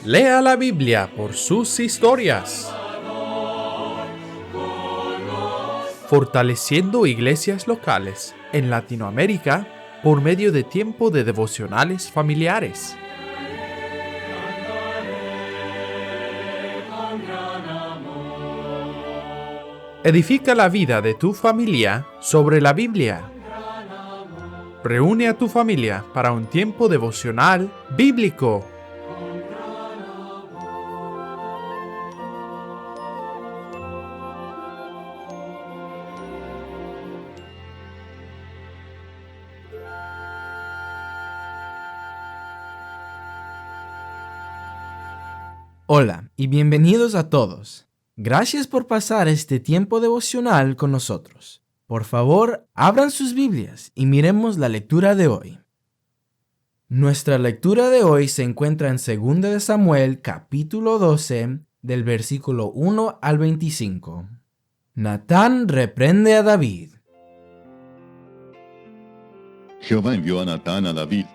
Lea la Biblia por sus historias. Fortaleciendo iglesias locales en Latinoamérica por medio de tiempo de devocionales familiares. Edifica la vida de tu familia sobre la Biblia. Reúne a tu familia para un tiempo devocional bíblico. Hola y bienvenidos a todos. Gracias por pasar este tiempo devocional con nosotros. Por favor, abran sus Biblias y miremos la lectura de hoy. Nuestra lectura de hoy se encuentra en 2 de Samuel, capítulo 12, del versículo 1 al 25. Natán reprende a David. Jehová envió a Natán a David,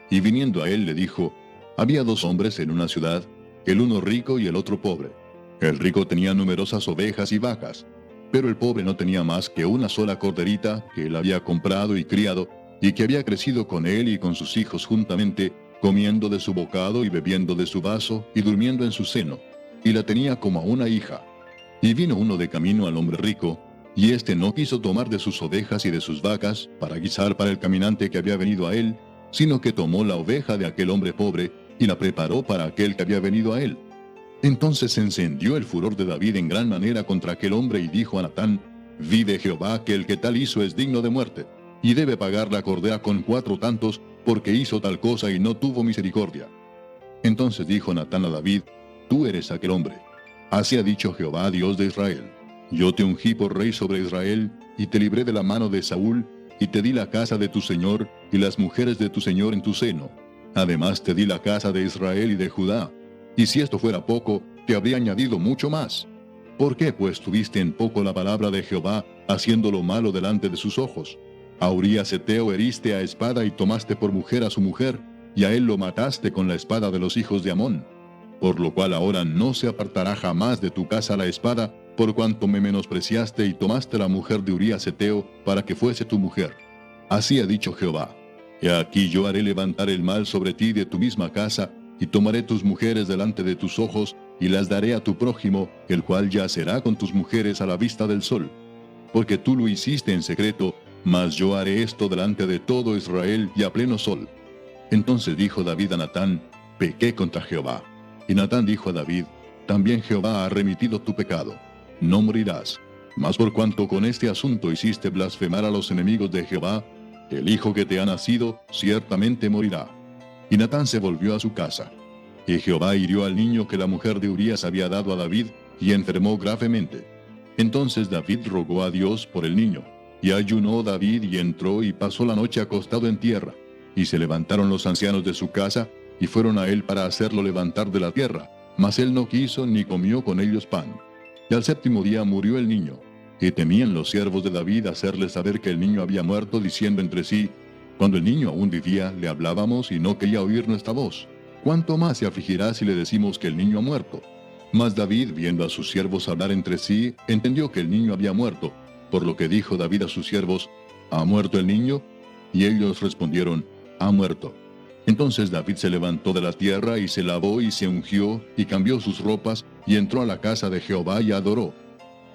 y viniendo a él le dijo: había dos hombres en una ciudad, el uno rico y el otro pobre. El rico tenía numerosas ovejas y vacas, pero el pobre no tenía más que una sola corderita que él había comprado y criado, y que había crecido con él y con sus hijos juntamente, comiendo de su bocado y bebiendo de su vaso y durmiendo en su seno, y la tenía como a una hija. Y vino uno de camino al hombre rico, y éste no quiso tomar de sus ovejas y de sus vacas para guisar para el caminante que había venido a él, sino que tomó la oveja de aquel hombre pobre y la preparó para aquel que había venido a él. Entonces se encendió el furor de David en gran manera contra aquel hombre y dijo a Natán: vive Jehová, que el que tal hizo es digno de muerte, y debe pagar la cordera con 4 tantos, porque hizo tal cosa y no tuvo misericordia. Entonces dijo Natán a David: tú eres aquel hombre. Así ha dicho Jehová, Dios de Israel: yo te ungí por rey sobre Israel, y te libré de la mano de Saúl, y te di la casa de tu señor, y las mujeres de tu señor en tu seno. Además te di la casa de Israel y de Judá, y si esto fuera poco, te habría añadido mucho más. ¿Por qué pues tuviste en poco la palabra de Jehová, haciendo lo malo delante de sus ojos? A Urías Heteo heriste a espada y tomaste por mujer a su mujer, y a él lo mataste con la espada de los hijos de Amón. Por lo cual ahora no se apartará jamás de tu casa la espada, por cuanto me menospreciaste y tomaste la mujer de Urías Heteo para que fuese tu mujer. Así ha dicho Jehová: he aquí yo haré levantar el mal sobre ti de tu misma casa, y tomaré tus mujeres delante de tus ojos, y las daré a tu prójimo, el cual yacerá con tus mujeres a la vista del sol. Porque tú lo hiciste en secreto, mas yo haré esto delante de todo Israel y a pleno sol. Entonces dijo David a Natán: pequé contra Jehová. Y Natán dijo a David: también Jehová ha remitido tu pecado, no morirás. Mas por cuanto con este asunto hiciste blasfemar a los enemigos de Jehová, el hijo que te ha nacido ciertamente morirá. Y Natán se volvió a su casa. Y Jehová hirió al niño que la mujer de Urías había dado a David, y enfermó gravemente. Entonces David rogó a Dios por el niño, y ayunó David y entró y pasó la noche acostado en tierra. Y se levantaron los ancianos de su casa, y fueron a él para hacerlo levantar de la tierra, mas él no quiso ni comió con ellos pan. Y al 7º día murió el niño, y temían los siervos de David hacerle saber que el niño había muerto, diciendo entre sí: cuando el niño aún vivía, le hablábamos y no quería oír nuestra voz. ¿Cuánto más se afligirá si le decimos que el niño ha muerto? Mas David, viendo a sus siervos hablar entre sí, entendió que el niño había muerto, por lo que dijo David a sus siervos: ¿ha muerto el niño? Y ellos respondieron: ha muerto. Entonces David se levantó de la tierra y se lavó y se ungió y cambió sus ropas y entró a la casa de Jehová y adoró.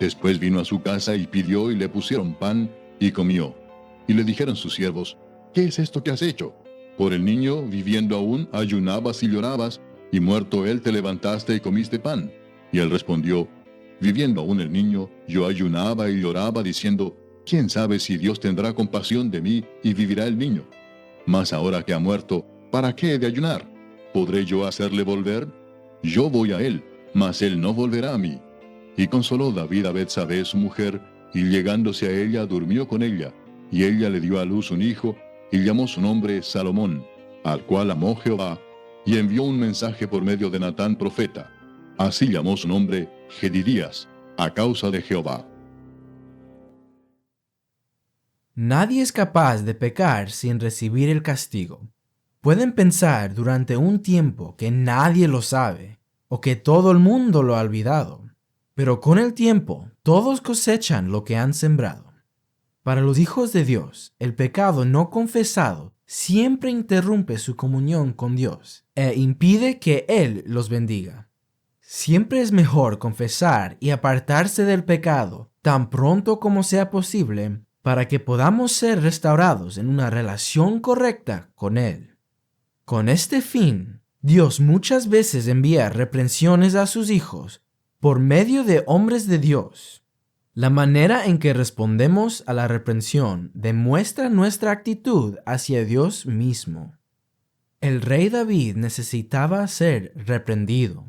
Después vino a su casa y pidió y le pusieron pan y comió. Y le dijeron sus siervos: ¿qué es esto que has hecho? Por el niño, viviendo aún, ayunabas y llorabas, y muerto él te levantaste y comiste pan. Y él respondió: viviendo aún el niño, yo ayunaba y lloraba, diciendo: ¿quién sabe si Dios tendrá compasión de mí y vivirá el niño? Mas ahora que ha muerto, ¿para qué he de ayunar? ¿Podré yo hacerle volver? Yo voy a él, mas él no volverá a mí. Y consoló David a Betsabé su mujer, y llegándose a ella durmió con ella, y ella le dio a luz un hijo, y llamó su nombre Salomón, al cual amó Jehová, y envió un mensaje por medio de Natán profeta. Así llamó su nombre Jedidías, a causa de Jehová. Nadie es capaz de pecar sin recibir el castigo. Pueden pensar durante un tiempo que nadie lo sabe o que todo el mundo lo ha olvidado, pero con el tiempo todos cosechan lo que han sembrado. Para los hijos de Dios, el pecado no confesado siempre interrumpe su comunión con Dios e impide que Él los bendiga. Siempre es mejor confesar y apartarse del pecado tan pronto como sea posible para que podamos ser restaurados en una relación correcta con Él. Con este fin, Dios muchas veces envía reprensiones a sus hijos por medio de hombres de Dios. La manera en que respondemos a la reprensión demuestra nuestra actitud hacia Dios mismo. El rey David necesitaba ser reprendido.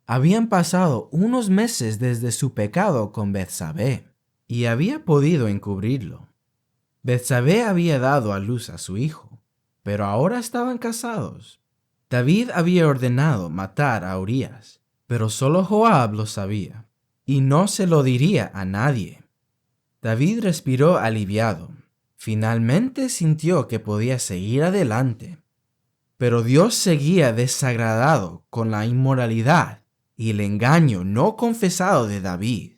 Habían pasado unos meses desde su pecado con Betsabé y había podido encubrirlo. Betsabé había dado a luz a su hijo, pero ahora estaban casados. David había ordenado matar a Urías, pero solo Joab lo sabía, y no se lo diría a nadie. David respiró aliviado. Finalmente sintió que podía seguir adelante. Pero Dios seguía desagradado con la inmoralidad y el engaño no confesado de David.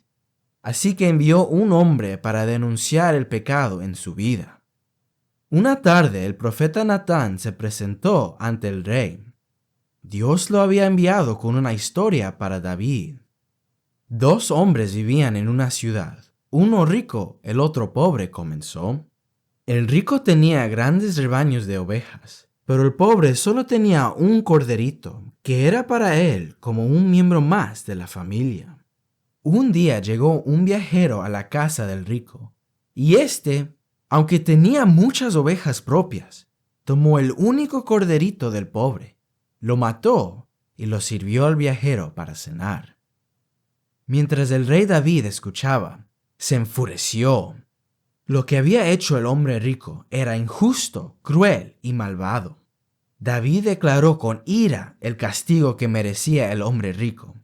Así que envió un hombre para denunciar el pecado en su vida. Una tarde el profeta Natán se presentó ante el rey. Dios lo había enviado con una historia para David. 2 hombres vivían en una ciudad. Uno rico, el otro pobre, comenzó. El rico tenía grandes rebaños de ovejas, pero el pobre solo tenía un corderito, que era para él como un miembro más de la familia. Un día llegó un viajero a la casa del rico, y aunque tenía muchas ovejas propias, tomó el único corderito del pobre, lo mató y lo sirvió al viajero para cenar. Mientras el rey David escuchaba, se enfureció. Lo que había hecho el hombre rico era injusto, cruel y malvado. David declaró con ira el castigo que merecía el hombre rico: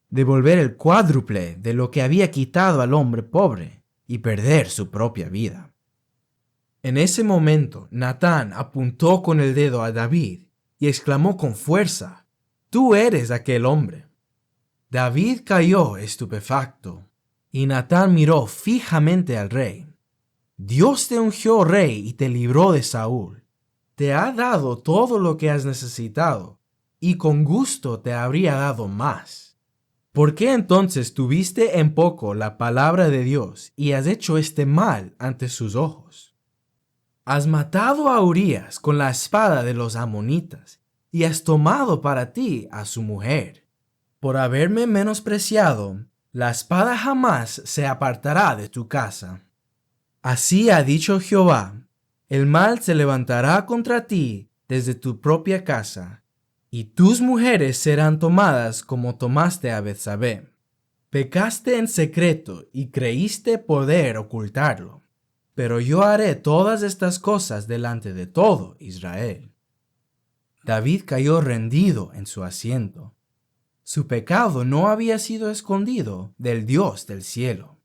devolver el cuádruple de lo que había quitado al hombre pobre y perder su propia vida. En ese momento, Natán apuntó con el dedo a David y exclamó con fuerza: «Tú eres aquel hombre». David cayó estupefacto, y Natán miró fijamente al rey. «Dios te ungió rey y te libró de Saúl. Te ha dado todo lo que has necesitado, y con gusto te habría dado más. ¿Por qué entonces tuviste en poco la palabra de Dios y has hecho este mal ante sus ojos? Has matado a Urías con la espada de los amonitas y has tomado para ti a su mujer. Por haberme menospreciado, la espada jamás se apartará de tu casa. Así ha dicho Jehová: el mal se levantará contra ti desde tu propia casa, y tus mujeres serán tomadas como tomaste a Betsabé. Pecaste en secreto y creíste poder ocultarlo, pero yo haré todas estas cosas delante de todo Israel». David cayó rendido en su asiento. Su pecado no había sido escondido del Dios del cielo.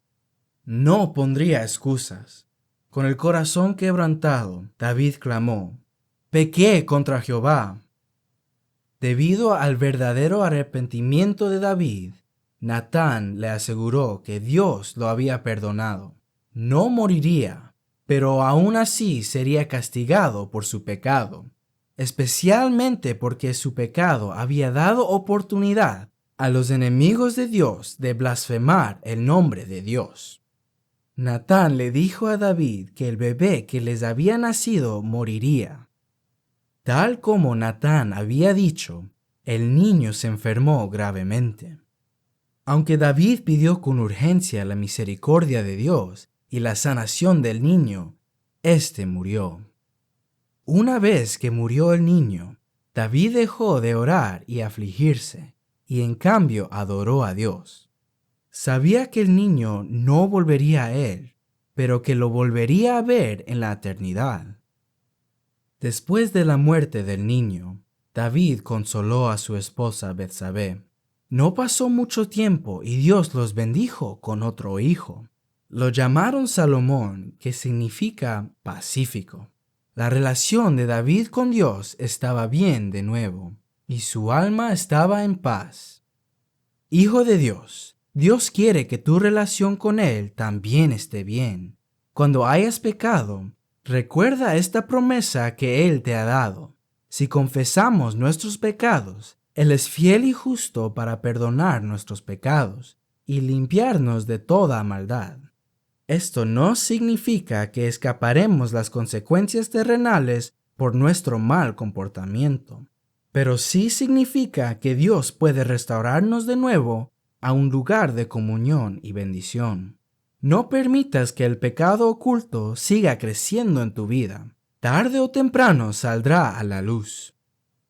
No pondría excusas. Con el corazón quebrantado, David clamó: «Pequé contra Jehová». Debido al verdadero arrepentimiento de David, Natán le aseguró que Dios lo había perdonado. No moriría, pero aún así sería castigado por su pecado, especialmente porque su pecado había dado oportunidad a los enemigos de Dios de blasfemar el nombre de Dios. Natán le dijo a David que el bebé que les había nacido moriría. Tal como Natán había dicho, el niño se enfermó gravemente. Aunque David pidió con urgencia la misericordia de Dios y la sanación del niño, éste murió. Una vez que murió el niño, David dejó de orar y afligirse, y en cambio adoró a Dios. Sabía que el niño no volvería a él, pero que lo volvería a ver en la eternidad. Después de la muerte del niño, David consoló a su esposa Betsabé. No pasó mucho tiempo y Dios los bendijo con otro hijo. Lo llamaron Salomón, que significa pacífico. La relación de David con Dios estaba bien de nuevo, y su alma estaba en paz. Hijo de Dios, Dios quiere que tu relación con Él también esté bien. Cuando hayas pecado, recuerda esta promesa que Él te ha dado. Si confesamos nuestros pecados, Él es fiel y justo para perdonar nuestros pecados y limpiarnos de toda maldad. Esto no significa que escaparemos las consecuencias terrenales por nuestro mal comportamiento, pero sí significa que Dios puede restaurarnos de nuevo a un lugar de comunión y bendición. No permitas que el pecado oculto siga creciendo en tu vida. Tarde o temprano saldrá a la luz.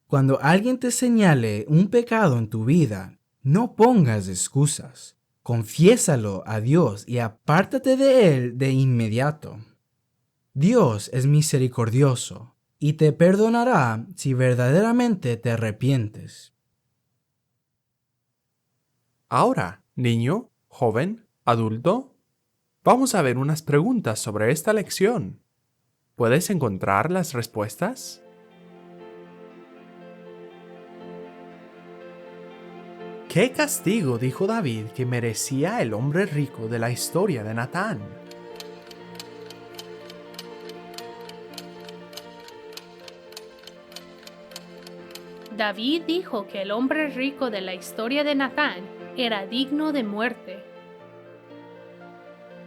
Cuando alguien te señale un pecado en tu vida, no pongas excusas. Confiésalo a Dios y apártate de él de inmediato. Dios es misericordioso y te perdonará si verdaderamente te arrepientes. Ahora, niño, joven, adulto, vamos a ver unas preguntas sobre esta lección. ¿Puedes encontrar las respuestas? ¿Qué castigo dijo David que merecía el hombre rico de la historia de Natán? David dijo que el hombre rico de la historia de Natán era digno de muerte.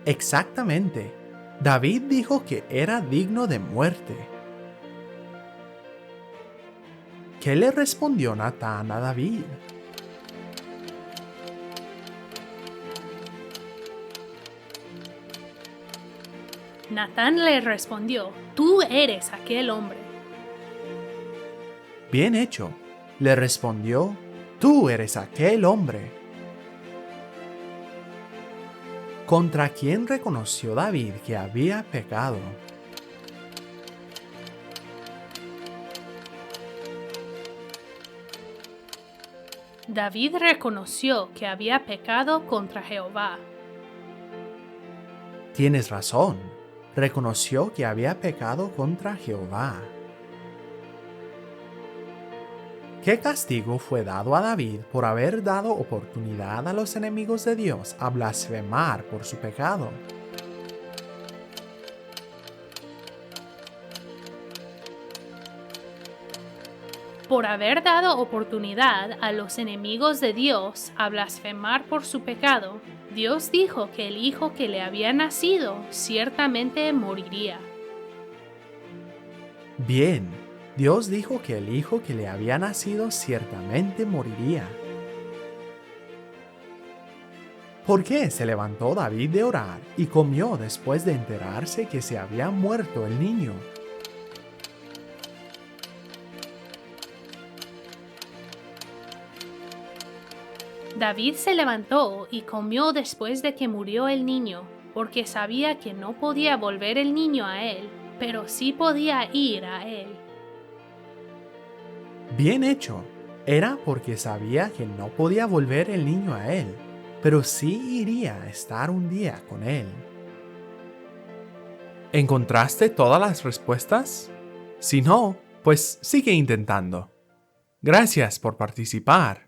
Exactamente. David dijo que era digno de muerte. ¿Qué le respondió Natán a David? Natán le respondió: «Tú eres aquel hombre». Bien hecho. Le respondió: «Tú eres aquel hombre». ¿Contra quién reconoció David que había pecado? David reconoció que había pecado contra Jehová. Tienes razón. Reconoció que había pecado contra Jehová. ¿Qué castigo fue dado a David por haber dado oportunidad a los enemigos de Dios a blasfemar por su pecado? Por haber dado oportunidad a los enemigos de Dios a blasfemar por su pecado, Dios dijo que el hijo que le había nacido ciertamente moriría. Bien, Dios dijo que el hijo que le había nacido ciertamente moriría. ¿Por qué se levantó David de orar y comió después de enterarse que se había muerto el niño? David se levantó y comió después de que murió el niño, porque sabía que no podía volver el niño a él, pero sí podía ir a él. Bien hecho. Era porque sabía que no podía volver el niño a él, pero sí iría a estar un día con él. ¿Encontraste todas las respuestas? Si no, pues sigue intentando. Gracias por participar.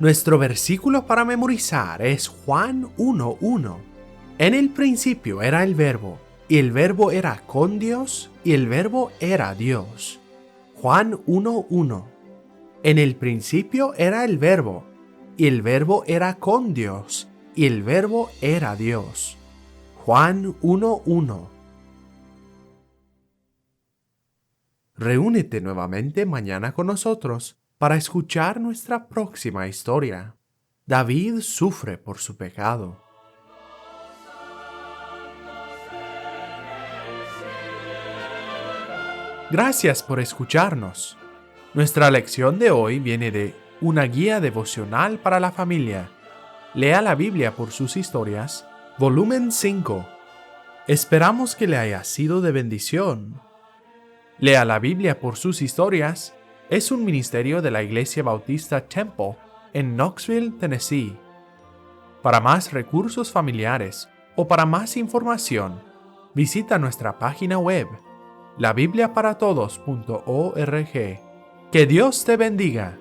Nuestro versículo para memorizar es Juan 1:1. En el principio era el Verbo, y el Verbo era con Dios, y el Verbo era Dios. Juan 1:1. En el principio era el Verbo, y el Verbo era con Dios, y el Verbo era Dios. Juan 1:1. Reúnete nuevamente mañana con nosotros para escuchar nuestra próxima historia. David sufre por su pecado. Gracias por escucharnos. Nuestra lección de hoy viene de Una guía devocional para la familia. Lea la Biblia por sus historias, volumen 5. Esperamos que le haya sido de bendición. Lea la Biblia por sus historias es un ministerio de la Iglesia Bautista Temple en Knoxville, Tennessee. Para más recursos familiares, o para más información, visita nuestra página web, labibliaparatodos.org. Que Dios te bendiga.